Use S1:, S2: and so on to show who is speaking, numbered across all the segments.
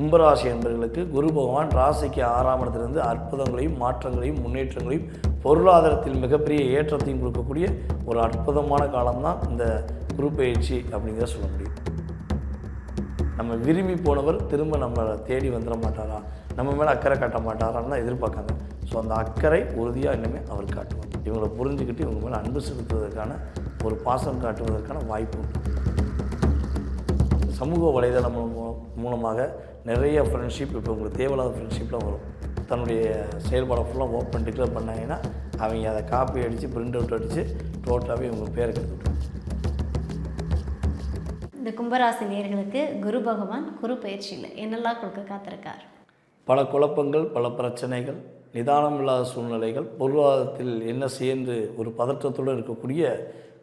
S1: கும்பராசி என்பவர்களுக்கு குரு பகவான் ராசிக்கு 6ஆம் இடத்திலிருந்து அற்புதங்களையும் மாற்றங்களையும் முன்னேற்றங்களையும் பொருளாதாரத்தில் மிகப்பெரிய ஏற்றத்தையும் கொடுக்கக்கூடிய ஒரு அற்புதமான காலம்தான் இந்த குரு பயிற்சி அப்படிங்கிறத சொல்ல முடியும். நம்ம விரும்பி போனவர் திரும்ப நம்மளை தேடி வந்துட மாட்டாரா, நம்ம மேலே அக்கறை காட்ட மாட்டாரான்னு தான் எதிர்பார்க்காங்க. ஸோ அந்த அக்கறை உறுதியாக இன்னுமே அவர் காட்டுவார். இவங்களை புரிஞ்சுக்கிட்டு இவங்க மேலே அன்பு செலுத்துவதற்கான ஒரு பாசம் காட்டுவதற்கான வாய்ப்பு உண்டு. சமூக வலைதளம் மூலமாக நிறைய ஃப்ரெண்ட்ஷிப், இப்போ உங்களுக்கு தேவையில்லாத ஃப்ரெண்ட்ஷிப்லாம் வரும். தன்னுடைய செயல்பாடை ஃபுல்லாக ஓப்பன் டிக்ளேர் பண்ணாங்கன்னா அவங்க அதை காப்பி அடித்து பிரிண்ட் அவுட் அடித்து டோட்டலாகவே இவங்க பேரை கற்றுக்கிட்டு.
S2: இந்த கும்பராசி நேயர்களுக்கு குரு பகவான் குரு பயிற்சியில் என்னெல்லாம் கொடுக்க காத்திருக்கார்?
S1: பல குழப்பங்கள், பல பிரச்சனைகள், நிதானம் இல்லாத சூழ்நிலைகள், பொருளாதாரத்தில் என்ன சேர்ந்து ஒரு பதற்றத்துடன் இருக்கக்கூடிய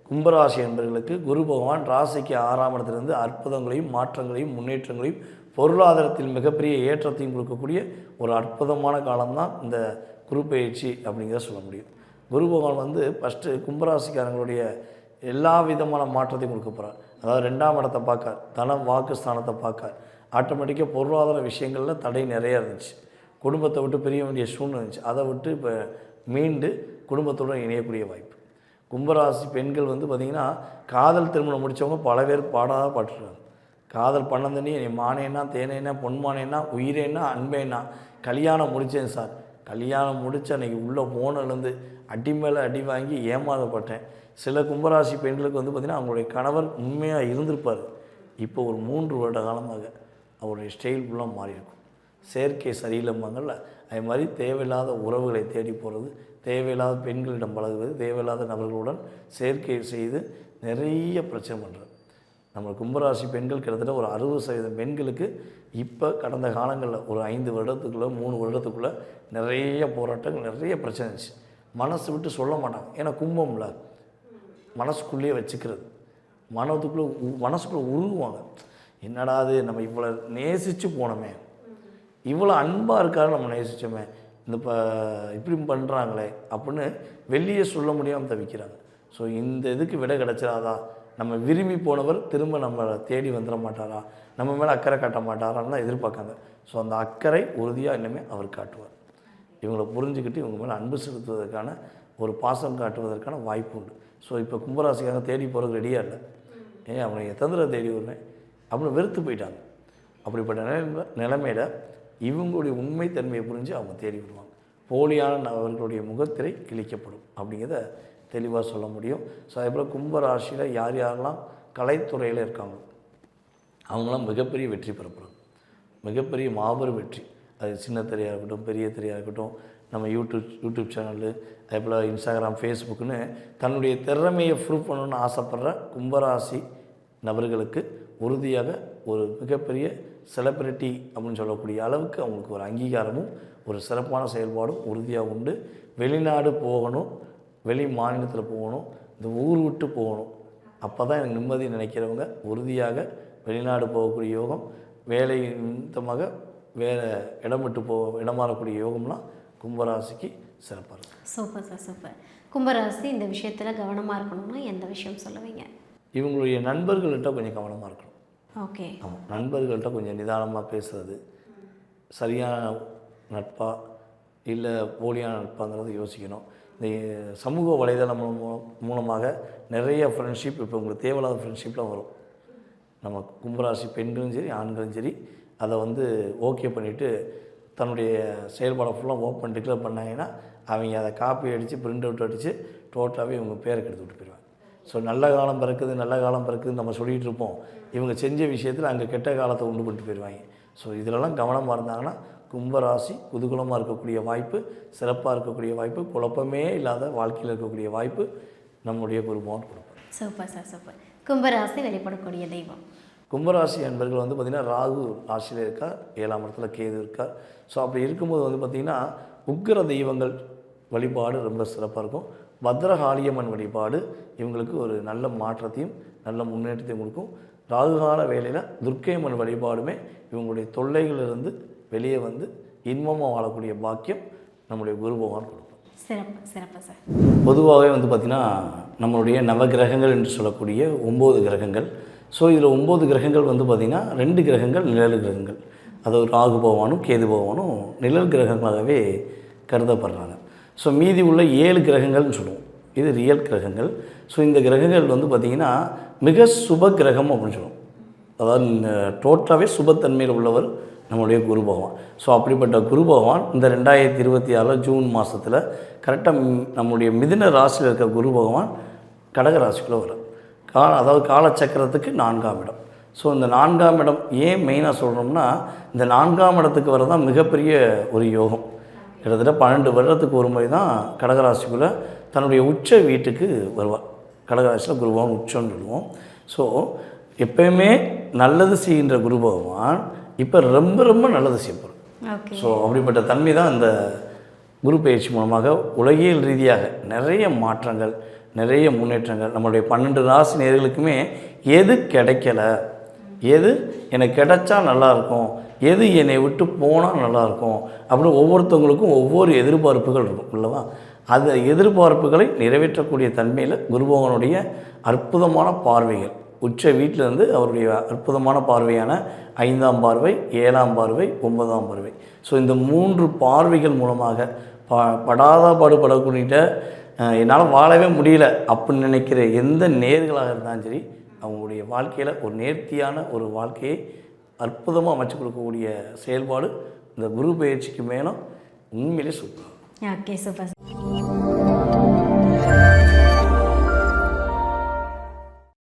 S1: கும்பராசி என்பவர்களுக்கு குரு பகவான் ராசிக்கு 6ஆம் இடத்திலிருந்து அற்புதங்களையும் மாற்றங்களையும் முன்னேற்றங்களையும் பொருளாதாரத்தில் மிகப்பெரிய ஏற்றத்தையும் கொடுக்கக்கூடிய ஒரு அற்புதமான காலம்தான் இந்த குரு பயிற்சி அப்படிங்கிறத சொல்ல முடியும். குரு பகவான் ஃபஸ்ட்டு கும்பராசிக்காரங்களுடைய எல்லா விதமான மாற்றத்தையும் கொடுக்க போகிறார். அதாவது 2ஆம் இடத்தை பார்க்கார், தனம் வாக்கு ஸ்தானத்தை பார்க்கார். ஆட்டோமேட்டிக்காக பொருளாதார விஷயங்களில் தடை நிறையா இருந்துச்சு. குடும்பத்தை விட்டு பிரிய வேண்டிய சூழ்நிலை இருந்துச்சு. அதை விட்டு இப்போ மீண்டு குடும்பத்துடன் இணையக்கூடிய வாய்ப்பு. கும்பராசி பெண்கள் பார்த்திங்கன்னா காதல் திருமணம் முடித்தவங்க பல பேர் பாடாத பாட்டுருக்காங்க. காதல் பண்ணந்தனி நீ மானேன்னா தேனேன்னா பொன்மானேன்னா உயிரேன்னா அன்பேன்னா கல்யாணம் முடித்தேன் சார், கல்யாணம் முடித்த அன்றைக்கி உள்ளே போனலேருந்து அடி மேலே அடி வாங்கி ஏமாறப்பட்டேன். சில கும்பராசி பெண்களுக்கு பார்த்திங்கன்னா அவங்களுடைய கணவர் உண்மையாக இருந்திருப்பார். இப்போ ஒரு 3 வருட காலமாக அவருடைய ஸ்டைல் ஃபுல்லாக மாறி இருக்கும். செயற்கை சரியில்லைம்பாங்கள்ல, அது மாதிரி தேவையில்லாத உறவுகளை தேடி போகிறது, தேவையில்லாத பெண்களிடம் பழகுவது, தேவையில்லாத நபர்களுடன் செயற்கை செய்து நிறைய பிரச்சனை பண்ணுறது. நம்ம கும்பராசி பெண்கள் கிட்டத்தட்ட ஒரு 60% பெண்களுக்கு இப்போ கடந்த காலங்களில் ஒரு 5 வருடத்துக்குள்ளே 3 வருடத்துக்குள்ளே நிறைய போராட்டங்கள், நிறைய பிரச்சனை இருந்துச்சு. மனசு விட்டு சொல்ல மாட்டாங்க. ஏன்னா கும்பம்ல மனசுக்குள்ளேயே வச்சுக்கிறது, மனசுக்குள்ளே உருகுவாங்க. என்னடா அது, நம்ம இவ்வளோ நேசித்து போனோமே, இவ்வளோ அன்பாக இருக்காரு, நம்ம நேசித்தோமே, இப்போ இப்படி பண்ணுறாங்களே அப்படின்னு வெளியே சொல்ல முடியாமல் தவிக்கிறாங்க. ஸோ இந்த இதுக்கு விடை கிடச்சிடாதா, நம்ம விரும்பி போனவர் திரும்ப நம்மளை தேடி வந்துட மாட்டாரா, நம்ம மேலே அக்கறை காட்ட மாட்டாரான்னு தான் எதிர்பார்க்காங்க. ஸோ அந்த அக்கறை உறுதியாக இன்னுமே அவர் காட்டுவார். இவங்களை புரிஞ்சுக்கிட்டு இவங்க மேலே அன்பு செலுத்துவதற்கான ஒரு பாசம் காட்டுவதற்கான வாய்ப்பு உண்டு. ஸோ இப்போ கும்பராசிக்காக தேடி போகிறதுக்கு ரெடியாக இல்லை. அவனை எத்தனை தேடி வருவேன் அப்படின்னு வெறுத்து போயிட்டாங்க. அப்படிப்பட்ட நிலைமையில் இவங்களுடைய உண்மை தன்மையை புரிஞ்சு அவங்க தேடி வருவாங்க. போலியான அவர்களுடைய முகத்திரை கிழிக்கப்படும் அப்படிங்கிறத தெளிவாக சொல்ல முடியும். ஸோ அதேபோல் கும்பராசியில் யார் யாரெல்லாம் கலைத்துறையில் இருக்காங்க அவங்களாம் மிகப்பெரிய வெற்றி பெறப்படுறாங்க. மிகப்பெரிய மாபெரும் வெற்றி. அது சின்ன திரையாக இருக்கட்டும், பெரிய திரையாக இருக்கட்டும், நம்ம யூடியூப் சேனலு, அதேபோல் இன்ஸ்டாகிராம், ஃபேஸ்புக்குன்னு தன்னுடைய திறமையை ப்ரூவ் பண்ணணுன்னு ஆசைப்படுற கும்பராசி நபர்களுக்கு உறுதியாக ஒரு மிகப்பெரிய செலிப்ரிட்டி அப்படின்னு சொல்லக்கூடிய அளவுக்கு அவங்களுக்கு ஒரு அங்கீகாரமும் ஒரு சிறப்பான செயல்பாடும் உறுதியாக உண்டு. வெளிநாடு போகணும், வெளி மாநிலத்தில் போகணும், இந்த ஊர் விட்டு போகணும், அப்போ தான் எனக்கு நிம்மதி நினைக்கிறவங்க உறுதியாக வெளிநாடு போகக்கூடிய யோகம், வேலை நிமித்தமாக வேறு இடம் விட்டு இடம் மாறக்கூடிய யோகம்லாம் கும்பராசிக்கு சிறப்பாக இருக்கும்.
S2: Super sir, super. கும்பராசி இந்த விஷயத்தில் கவனமாக இருக்கணும்னா எந்த விஷயம் சொல்லுவீங்க?
S1: இவங்களுடைய நண்பர்கள்கிட்ட கொஞ்சம் கவனமாக இருக்கணும்.
S2: ஓகே.
S1: ஆமாம், நண்பர்கள்ட்ட கொஞ்சம் நிதானமாக பேசுகிறது, சரியான நட்பா இல்லை போலியான நட்பாங்கிறத யோசிக்கணும். இந்த சமூக வலைதளம் மூலமாக நிறைய ஃப்ரெண்ட்ஷிப், இப்போ உங்களுக்கு தேவையில்லாத ஃப்ரெண்ட்ஷிப்லாம் வரும். நம்ம கும்பராசி பெண்களும் சரி ஆண்களும் சரி அதை ஓகே பண்ணிவிட்டு தன்னுடைய செயல்பாடை ஃபுல்லாக ஓப்பன் டிக்ளேர் பண்ணாங்கன்னா அவங்க அதை காப்பி அடித்து பிரிண்ட் அவுட் அடித்து டோட்டலாகவே இவங்க பேரை கெடுத்து விட்டு போயிடுவாங்க. ஸோ நல்ல காலம் பிறக்குது, நல்ல காலம் பிறக்குதுன்னு நம்ம சொல்லிகிட்டு இருப்போம். இவங்க செஞ்ச விஷயத்தில் அங்கே கெட்ட காலத்தை உண்டு பண்ணிட்டு போயிடுவாங்க. ஸோ இதிலெல்லாம் கவனமாக இருந்தாங்கன்னா கும்பராசி குதூகலமாக இருக்கக்கூடிய வாய்ப்பு, சிறப்பாக இருக்கக்கூடிய வாய்ப்பு, குழப்பமே இல்லாத வாழ்க்கையில் இருக்கக்கூடிய வாய்ப்பு நம்முடைய குருபவன் கொடுப்பார்.
S2: Super sir, super. கும்பராசி வெளிப்படக்கூடிய தெய்வம்?
S1: கும்பராசி என்பர்கள் பார்த்திங்கன்னா ராகு ராசியில் இருக்கார், 7ஆம் இடத்துல கேது இருக்கார். ஸோ அப்படி இருக்கும்போது பார்த்திங்கன்னா உக்கிர தெய்வங்கள் வழிபாடு ரொம்ப சிறப்பாக இருக்கும். பத்ரகாளியம்மன் வழிபாடு இவங்களுக்கு ஒரு நல்ல மாற்றத்தையும் நல்ல முன்னேற்றத்தையும் கொடுக்கும். ராகுகால வேளையில் துர்க்கையம்மன் வழிபாடுமே இவங்களுடைய தொல்லைகளிலிருந்து வெளியே இன்பமாக வாழக்கூடிய பாக்கியம் நம்முடைய குரு பகவான் கொடுக்கும்.
S2: சிறப்பு, சிறப்பு சார்.
S1: பொதுவாகவே பார்த்திங்கன்னா நம்மளுடைய நவகிரகங்கள் என்று சொல்லக்கூடிய 9 கிரகங்கள். ஸோ இதில் 9 கிரகங்கள் பார்த்திங்கன்னா 2 கிரகங்கள் நிழல் கிரகங்கள். அது ராகு பகவானும் கேது பகவானும் நிழல் கிரகங்களாகவே கருதப்படுறாங்க. ஸோ மீதி உள்ள 7 கிரகங்கள்னு சொல்லுவோம், இது ரியல் கிரகங்கள். ஸோ இந்த கிரகங்கள் வந்து பார்த்திங்கன்னா மிக சுப கிரகம் அப்படின்னு சொல்லுவோம். அதாவது டோட்டலாகவே சுபத்தன்மையில் உள்ளவர் நம்முடைய குரு பகவான். ஸோ அப்படிப்பட்ட குரு பகவான் இந்த 2026 ஜூன் மாதத்தில் கரெக்டாக நம்முடைய மிதுன ராசியில் இருக்க குரு பகவான் கடக ராசிக்குள்ளே வரும். அதாவது காலச்சக்கரத்துக்கு 4ஆம் இடம். ஸோ இந்த 4ஆம் இடம் ஏன் மெயினாக சொல்கிறோம்னா, இந்த 4ஆம் இடத்துக்கு வரதான் மிகப்பெரிய ஒரு யோகம். கிட்டத்தட்ட 12 வருடத்துக்கு ஒரு முறை தான் கடகராசிக்குள்ளே தன்னுடைய உச்ச வீட்டுக்கு வருவார். கடகராசியில் குரு பகவான் உச்சம்னு சொல்லுவோம். ஸோ எப்பயுமே நல்லது செய்கின்ற குரு பகவான் இப்போ ரொம்ப ரொம்ப நல்லது செய்யப்படும். ஸோ அப்படிப்பட்ட தன்மை தான் இந்த குரு பயிற்சி மூலமாக உலகியல் ரீதியாக நிறைய மாற்றங்கள், நிறைய முன்னேற்றங்கள் நம்மளுடைய 12 ராசி நேயர்களுக்குமே எது கிடைக்கல, எது எனக்கு கிடைச்சா நல்லாயிருக்கும், எது என்னை விட்டு போனால் நல்லாயிருக்கும் அப்படின்னு ஒவ்வொருத்தவங்களுக்கும் ஒவ்வொரு எதிர்பார்ப்புகள் இருக்கும் இல்லவா? அந்த எதிர்பார்ப்புகளை நிறைவேற்றக்கூடிய தன்மையில் குரு பகவானுடைய அற்புதமான பார்வைகள், உச்ச வீட்டிலேருந்து அவருடைய அற்புதமான பார்வையான 5ஆம் பார்வை, 7ஆம் பார்வை, 9ஆம் பார்வை. ஸோ இந்த 3 பார்வைகள் மூலமாக படாத பாடுபடக்கூடிய என்னால் வாழவே முடியல அப்படின்னு நினைக்கிற எந்த நேர்களாக இருந்தாலும் சரி, அவங்களுடைய வாழ்க்கையில் ஒரு நேர்த்தியான ஒரு வாழ்க்கையை அற்புதமாக அமைச்சு கொடுக்கக்கூடிய செயல்பாடு இந்த குரு பயிற்சிக்கு மேலும் உண்மையிலே சூப்பர்.
S2: Okay, super.